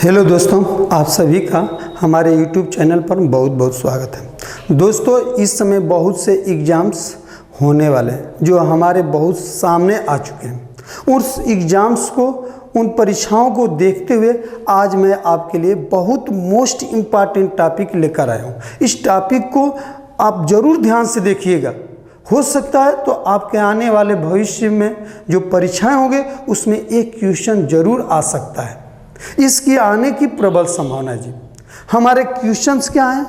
Hello दोस्तों, आप सभी का हमारे YouTube चैनल पर बहुत बहुत स्वागत है। दोस्तों, इस समय बहुत से एग्ज़ाम्स होने वाले हैं जो हमारे बहुत सामने आ चुके हैं। उस एग्ज़ाम्स को, उन परीक्षाओं को देखते हुए आज मैं आपके लिए बहुत मोस्ट इम्पॉर्टेंट टॉपिक लेकर आया हूँ। इस टॉपिक को आप ज़रूर ध्यान से देखिएगा। हो सकता है तो आपके आने वाले भविष्य में जो परीक्षाएं होंगे उसमें एक क्वेश्चन जरूर आ सकता है। इसकी आने की प्रबल संभावना है जी। हमारे क्वेश्चंस क्या हैं?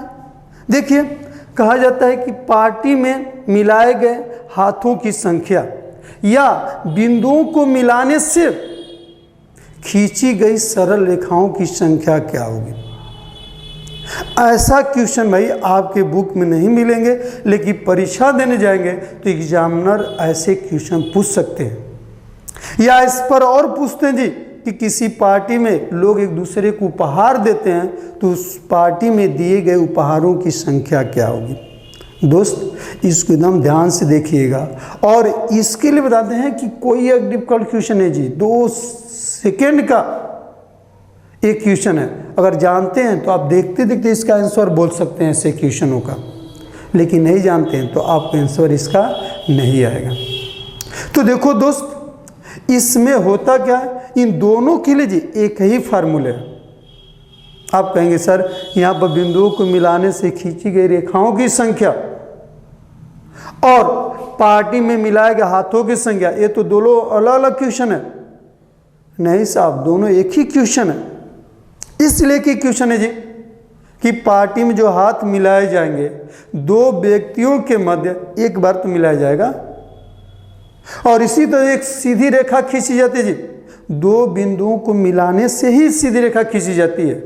देखिए, कहा जाता है कि पार्टी में मिलाए गए हाथों की संख्या या बिंदुओं को मिलाने से खींची गई सरल रेखाओं की संख्या क्या होगी। ऐसा क्वेश्चन भाई आपके बुक में नहीं मिलेंगे, लेकिन परीक्षा देने जाएंगे तो एग्जामिनर ऐसे क्वेश्चन पूछ सकते हैं। या इस पर और पूछते हैं जी कि किसी पार्टी में लोग एक दूसरे को उपहार देते हैं तो उस पार्टी में दिए गए उपहारों की संख्या क्या होगी। दोस्त, इसको एकदम ध्यान से देखिएगा। और इसके लिए बताते हैं कि कोई एक डिफिकल्ट क्वेश्चन है जी, 2 सेकेंड का एक क्वेश्चन है। अगर जानते हैं तो आप देखते देखते इसका आंसर बोल सकते हैं ऐसे क्वेश्चनों का, लेकिन नहीं जानते हैं तो आपका आंसर इसका नहीं आएगा। तो देखो दोस्त, इसमें होता क्या है, इन दोनों के लिए जी एक ही फार्मूला है। आप कहेंगे सर यहाँ पर बिंदुओं को मिलाने से खींची गई रेखाओं की संख्या और पार्टी में मिलाए गए हाथों की संख्या, ये तो दोनों अलग अलग क्वेश्चन है। नहीं साहब, दोनों एक ही क्वेश्चन है। इसलिए कि क्वेश्चन है जी कि पार्टी में जो हाथ मिलाए जाएंगे, 2 व्यक्तियों के मध्य एक बार तो मिलाया जाएगा और इसी तरह एक सीधी रेखा खींची जाती है जी। 2 बिंदुओं को मिलाने से ही सीधी रेखा खींची जाती है।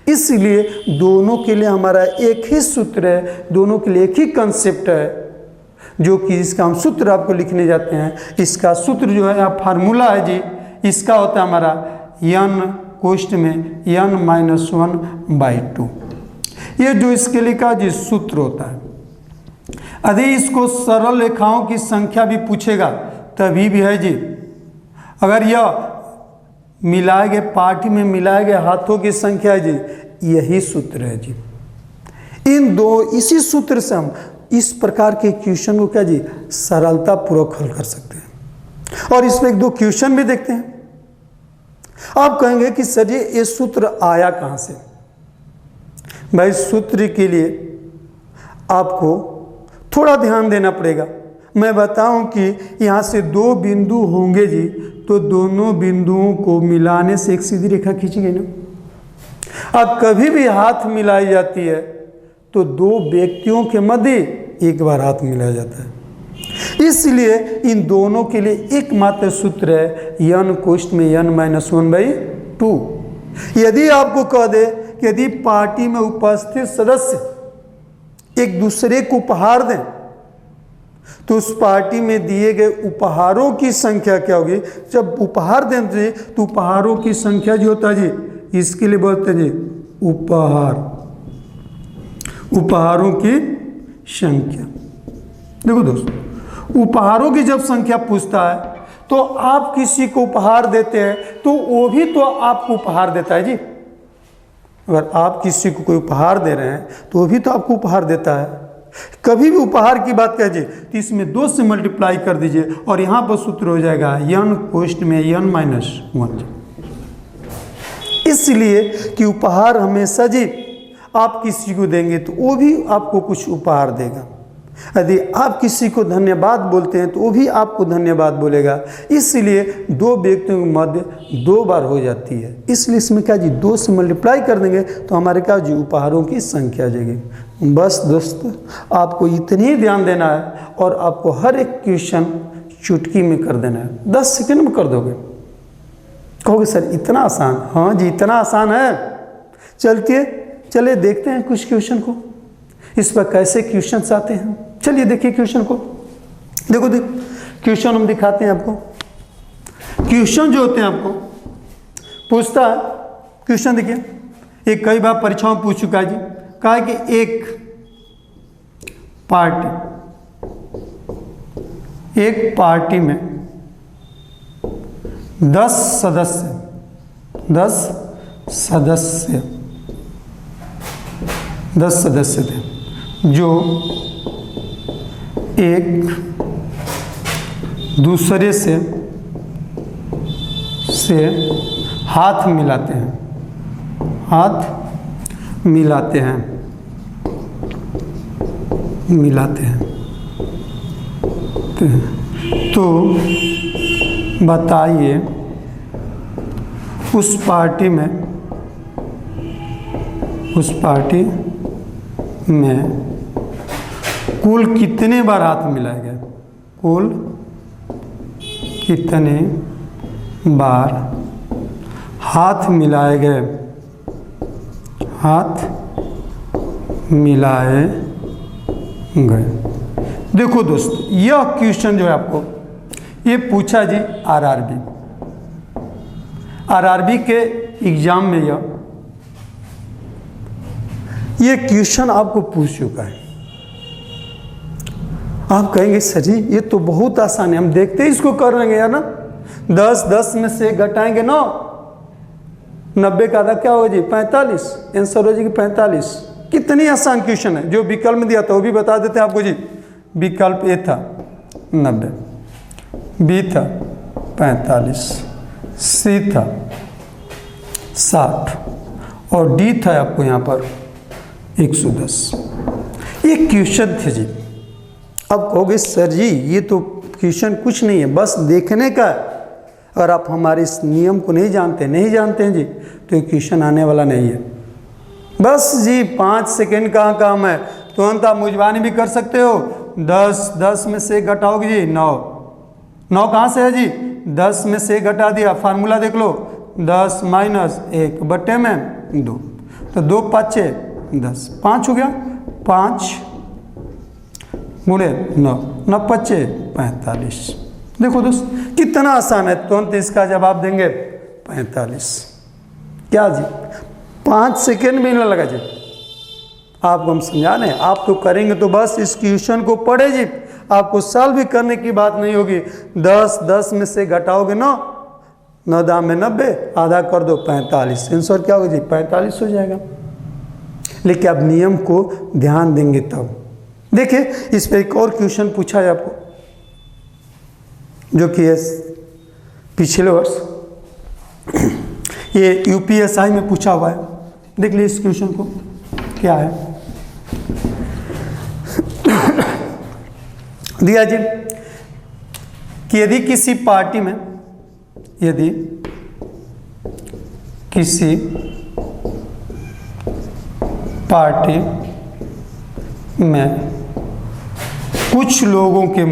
इसलिए दोनों के लिए हमारा एक ही सूत्र है, दोनों के लिए एक ही कंसेप्ट है, जो कि इसका हम सूत्र आपको लिखने जाते हैं। इसका सूत्र जो है आप फार्मूला है जी, इसका होता है हमारा n कोष्ठ में n-1/2। ये जो इसके लिए का जी सूत्र होता है। यदि इसको सरल रेखाओं की संख्या भी पूछेगा तभी भी है जी। अगर यह मिलाए गए पार्टी में मिलाए गए हाथों की संख्या है जी, यही सूत्र है जी। इसी सूत्र से हम इस प्रकार के क्वेश्चन को क्या जी सरलता पूर्वक हल कर सकते हैं। और इसमें 1-2 क्वेश्चन भी देखते हैं। आप कहेंगे कि सर जी ये सूत्र आया कहाँ से? भाई, सूत्र के लिए आपको थोड़ा ध्यान देना पड़ेगा। मैं बताऊं कि यहाँ से 2 बिंदु होंगे जी, तो दोनों बिंदुओं को मिलाने से एक सीधी रेखा खींची गई ना। अब कभी भी हाथ मिलाई जाती है तो 2 व्यक्तियों के मध्य एक बार हाथ मिलाया जाता है। इसलिए इन दोनों के लिए एकमात्र सूत्र है n कोष्ठ में n-1/2। यदि आपको कह दे कि यदि पार्टी में उपस्थित सदस्य एक दूसरे को उपहार दें तो उस पार्टी में दिए गए उपहारों की संख्या क्या होगी। जब उपहार देंगे तो उपहारों की संख्या जो होता है जी, इसके लिए बोलते हैं जी उपहार, उपहारों की संख्या। देखो दोस्तों, उपहारों की जब संख्या पूछता है तो आप किसी को उपहार देते हैं तो वो भी तो आपको उपहार देता है जी। अगर आप किसी को कोई उपहार दे रहे हैं तो वो भी तो आपको उपहार देता है। कभी भी उपहार की बात कीजिए तो इसमें 2 से मल्टीप्लाई कर दीजिए और यहाँ पर सूत्र हो जाएगा n कोष्ठ में n-1। इसलिए कि उपहार हमेशा जी आप किसी को देंगे तो वो भी आपको कुछ उपहार देगा। यदि आप किसी को धन्यवाद बोलते हैं तो वो भी आपको धन्यवाद बोलेगा। इसलिए 2 व्यक्तियों के मध्य 2 बार हो जाती है। इसलिए इसमें क्या जी 2 से मल्टीप्लाई कर देंगे तो हमारे क्या जी उपहारों की संख्या आ जाएगी। बस दोस्त, आपको इतनी ध्यान देना है और आपको हर एक क्वेश्चन चुटकी में कर देना है। 10 सेकंड में कर दोगे। कहोगे सर इतना आसान? हाँ जी, इतना आसान है। चलिए देखते हैं कुछ क्वेश्चन को, इस पर कैसे क्वेश्चन आते हैं। चलिए देखिए क्वेश्चन को। देखो क्वेश्चन हम दिखाते हैं आपको। क्वेश्चन जो होते हैं आपको पूछता है। क्वेश्चन देखिए, एक कई बार परीक्षाओं में पूछ चुका है जी। कहा है कि एक पार्टी में 10 सदस्य 10 सदस्य थे जो एक दूसरे से हाथ मिलाते हैं तो बताइए उस पार्टी में कुल कितने बार हाथ मिलाए गए, कुल कितने बार हाथ मिलाए गए, देखो दोस्त, यह क्वेश्चन जो है आपको ये पूछा जी आरआरबी के एग्जाम में ये क्वेश्चन आपको पूछ चुका है। आप कहेंगे सर जी ये तो बहुत आसान है, हम देखते ही इसको कर लेंगे यार ना। 10 में से घटाएंगे 9, 90 का आधा क्या होगा जी 45, आंसर हो जाएगी 45। कितनी आसान क्वेश्चन है। जो विकल्प में दिया था वो भी बता देते हैं आपको जी। विकल्प ए था 90, बी था 45, सी था 60 और डी था आपको यहाँ पर 110। ये क्वेश्चन थे जी। अब कहोगे सर जी ये तो क्वेश्चन कुछ नहीं है, बस देखने का। अगर आप हमारे इस नियम को नहीं जानते हैं जी तो ये क्वेश्चन आने वाला नहीं है। बस जी 5 सेकेंड का काम है, तुरंत आप मुजबानी भी कर सकते हो। 10 में से घटाओगे जी 9 कहाँ से है जी 10 में से घटा दिया, फार्मूला देख लो 10 माइनस 1 बटे में 2, तो 2 5 10, 5 हो गया, 5 गुणे 9, 9 5 45। देखो दोस्त कितना आसान है, तुरंत इसका जवाब देंगे 45। क्या जी 5 सेकेंड भी नहीं लगा जी। आपको हम समझा रहे हैं, आप तो करेंगे तो बस इस क्वेश्चन को पढ़े जी, आपको सॉल्व भी करने की बात नहीं होगी। 10 में से घटाओगे 9 दाम में 90, आधा कर दो 45, आंसर क्या होगा जी 45 हो जाएगा। लेकिन आप नियम को ध्यान देंगे तब। देखिए इस पर एक और क्वेश्चन पूछा है आपको, जो कि है पिछले वर्ष ये यूपीएसआई में पूछा हुआ है। देख लीजिए इस क्वेश्चन को क्या है दिया जी कि यदि किसी पार्टी में कुछ लोगों के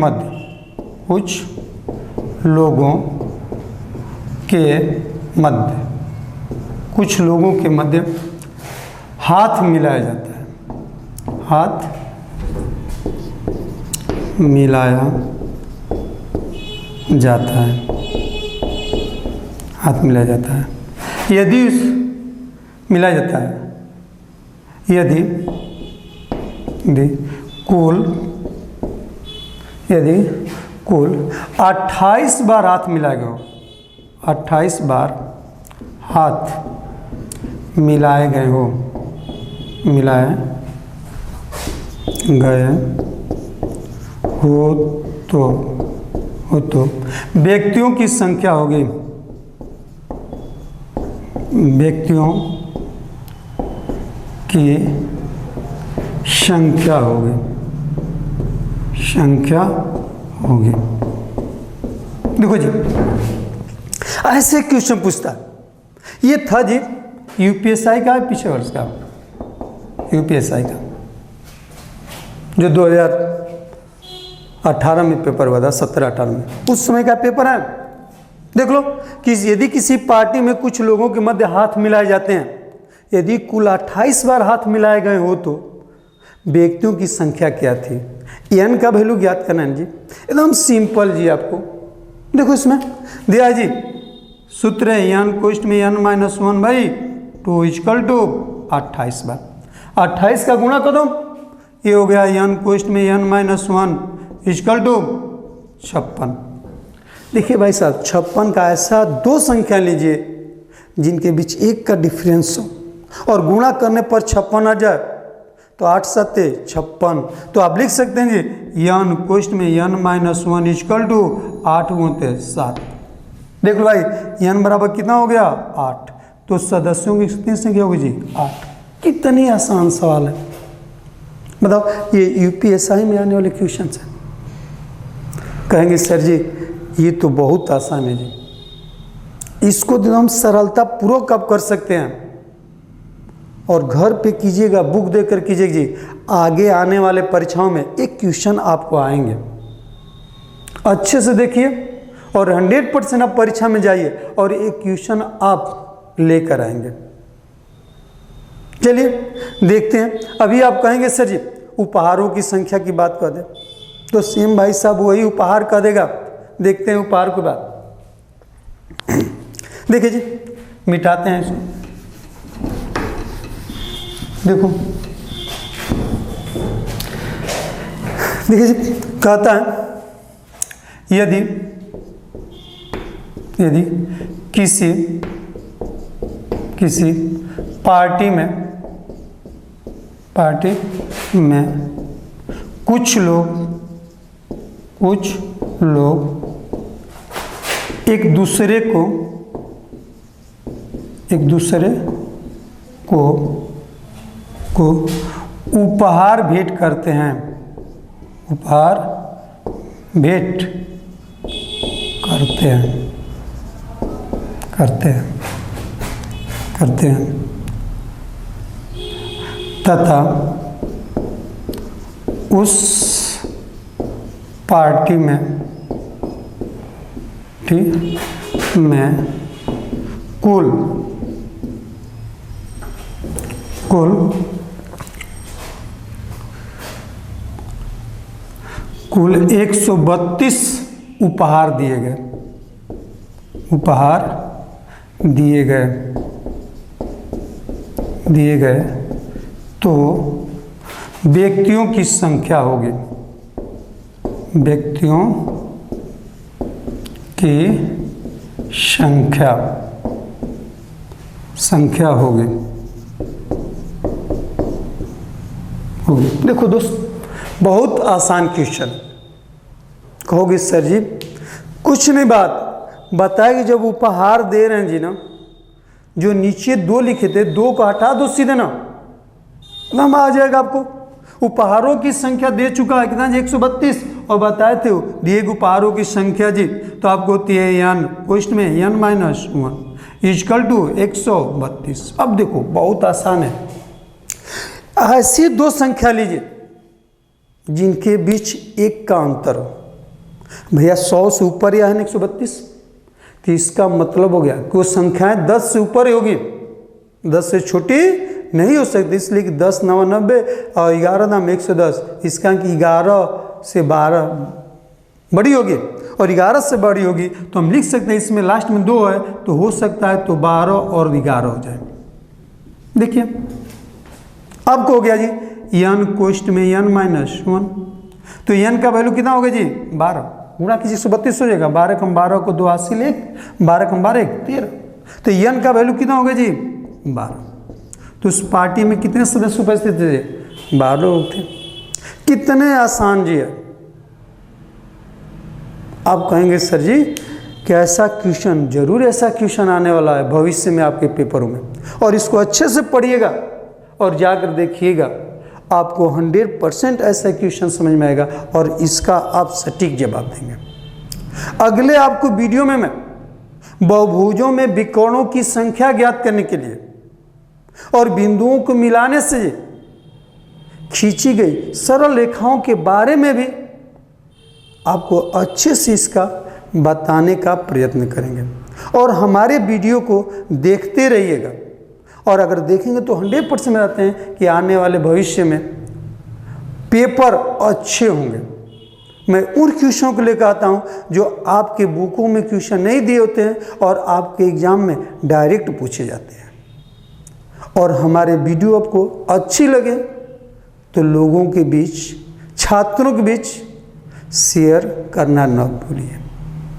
मध्य हाथ मिलाया जाता है, हाथ मिलाया जाता है, यदि कुल 28 बार हाथ मिलाए गए हो, 28 बार हाथ मिलाए गए हो तो व्यक्तियों की संख्या होगी, देखो जी ऐसे क्वेश्चन पूछता है। ये था जी यूपीएसआई का, पिछले वर्ष का यूपीएसआई का जो 2018 में पेपर हुआ था, 17-18 में, उस समय का पेपर है। देख लो कि यदि किसी पार्टी में कुछ लोगों के मध्य हाथ मिलाए जाते हैं, यदि कुल 28 बार हाथ मिलाए गए हो तो व्यक्तियों की संख्या क्या थी। एन का वैल्यू ज्ञात करना है जी, एकदम सिंपल जी। आपको देखो इसमें दिया जी सूत्र है एन कोष्ट में n-1/2 इक्वल टू 28 बार। 28 का गुणा कर दो, ये हो गया n कोष्ट में n-1 इक्वल टू 56। देखिए भाई साहब 56 का ऐसा दो संख्या लीजिए जिनके बीच 1 का डिफरेंस हो और गुणा करने पर 56 आ जाए तो 8 7 56। तो आप लिख सकते हैं जी n कोष्ठ में n माइनस 1 इक्वल टू 8 गुणते 7। देख लो भाई n बराबर कितना हो गया 8, तो सदस्यों की कितनी संख्या होगी जी 8। कितनी आसान सवाल है, बताओ। ये यूपीएसआई में आने वाले क्वेश्चन हैं। कहेंगे सर जी ये तो बहुत आसान है जी, इसको तो हम सरलता पूर्वक कब कर सकते हैं। और घर पे कीजिएगा, बुक देकर कीजिएगा जी, आगे आने वाले परीक्षाओं में एक क्वेश्चन आपको आएंगे, अच्छे से देखिए और 100% आप परीक्षा में जाइए और एक क्वेश्चन आप लेकर आएंगे। चलिए देखते हैं। अभी आप कहेंगे सर जी उपहारों की संख्या की बात कर दे, तो सेम भाई साहब वही उपहार कर देगा। देखते हैं उपहार की बात। देखिए जी मिटाते हैं इसको, देखो देखिए जी कहता है यदि किसी पार्टी में कुछ लोग एक दूसरे को उपहार भेंट करते हैं, करते हैं तथा उस पार्टी में कुल 132 उपहार दिए गए तो व्यक्तियों की संख्या होगी, संख्या होगी। देखो दोस्त बहुत आसान क्वेश्चन। कहोगे सर जी कुछ नहीं बात बताएगी, जब उपहार दे रहे हैं जी ना, जो नीचे 2 लिखे थे 2 को हटा दो सीधे ना, नाम आ जाएगा आपको। उपहारों की संख्या दे चुका है कितना जी 132, और बताए थे दिए गए उपहारों की संख्या जी तो आपको होती है n कोष्ठ में n माइनस 1 इक्वल टू 132। अब देखो बहुत आसान है, ऐसी 2 संख्या लीजिए जिनके बीच 1 का अंतर हो। भैया 100 से ऊपर या है 132, तो इसका मतलब हो गया कि वो संख्याएं 10 से ऊपर ही होगी, 10 से छोटी नहीं हो सकती। इसलिए कि 10 9 90 और 11 नाम 110, इसका कि 11 से 12 बड़ी होगी और 11 से बड़ी होगी, तो हम लिख सकते हैं इसमें लास्ट में 2 है तो हो सकता है तो 12 और 11 हो जाए। देखिए अब हो गया जी n कोष्ठ में n माइनस 1, तो n का वैल्यू कितना होगा जी 12, गुणा कीजिए 132 हो जाएगा। 12 कम 12 को 2 हासिल 1, 12 कम 12 1 13, तो n का वैल्यू कितना होगा जी 12। तो उस पार्टी में कितने सदस्य उपस्थित थे 12 लोग थे। कितने आसान जी है। आप कहेंगे सर जी कि ऐसा क्वेश्चन, जरूर ऐसा क्वेश्चन आने वाला है भविष्य में आपके पेपरों में, और इसको अच्छे से पढ़िएगा और जाकर देखिएगा, आपको 100% ऐसा क्वेश्चन समझ में आएगा और इसका आप सटीक जवाब देंगे। अगले आपको वीडियो में मैं बहुभुजों में विकर्णों की संख्या ज्ञात करने के लिए और बिंदुओं को मिलाने से खींची गई सरल रेखाओं के बारे में भी आपको अच्छे से इसका बताने का प्रयत्न करेंगे। और हमारे वीडियो को देखते रहिएगा, और अगर देखेंगे तो 100% रहते हैं कि आने वाले भविष्य में पेपर अच्छे होंगे। मैं उन क्वेश्चनों को लेकर आता हूं जो आपके बुकों में क्वेश्चन नहीं दिए होते हैं और आपके एग्जाम में डायरेक्ट पूछे जाते हैं। और हमारे वीडियो आपको अच्छी लगे तो लोगों के बीच, छात्रों के बीच शेयर करना न भूलिए।